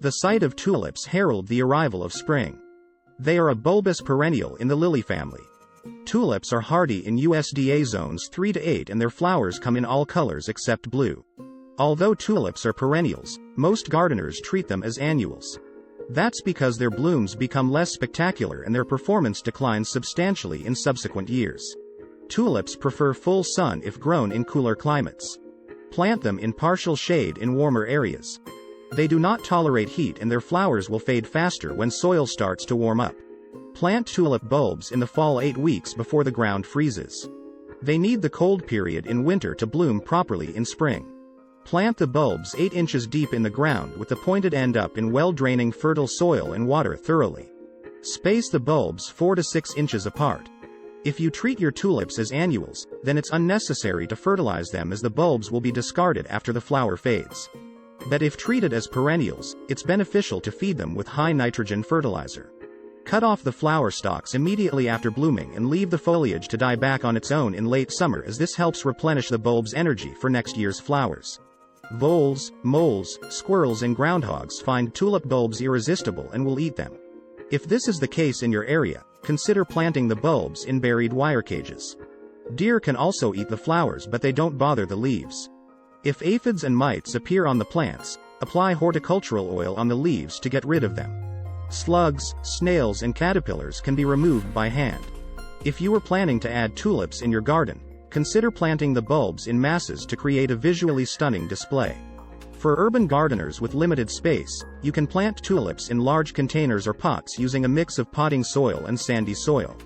The sight of tulips herald the arrival of spring. They are a bulbous perennial in the lily family. Tulips are hardy in USDA zones 3 to 8 and their flowers come in all colors except blue. Although tulips are perennials, most gardeners treat them as annuals. That's because their blooms become less spectacular and their performance declines substantially in subsequent years. Tulips prefer full sun if grown in cooler climates. Plant them in partial shade in warmer areas. They do not tolerate heat and their flowers will fade faster when soil starts to warm up. Plant tulip bulbs in the fall 8 weeks before the ground freezes. They need the cold period in winter to bloom properly in spring. Plant the bulbs 8 inches deep in the ground with the pointed end up in well-draining fertile soil and water thoroughly. Space the bulbs 4 to 6 inches apart. If you treat your tulips as annuals, then it's unnecessary to fertilize them as the bulbs will be discarded after the flower fades. But if treated as perennials, it's beneficial to feed them with high nitrogen fertilizer. Cut off the flower stalks immediately after blooming and leave the foliage to die back on its own in late summer, as this helps replenish the bulb's energy for next year's flowers. Voles, moles, squirrels and groundhogs find tulip bulbs irresistible and will eat them. If this is the case in your area, consider planting the bulbs in buried wire cages. Deer can also eat the flowers, but they don't bother the leaves. If aphids and mites appear on the plants, apply horticultural oil on the leaves to get rid of them. Slugs, snails and caterpillars can be removed by hand. If you are planning to add tulips in your garden, consider planting the bulbs in masses to create a visually stunning display. For urban gardeners with limited space, you can plant tulips in large containers or pots using a mix of potting soil and sandy soil.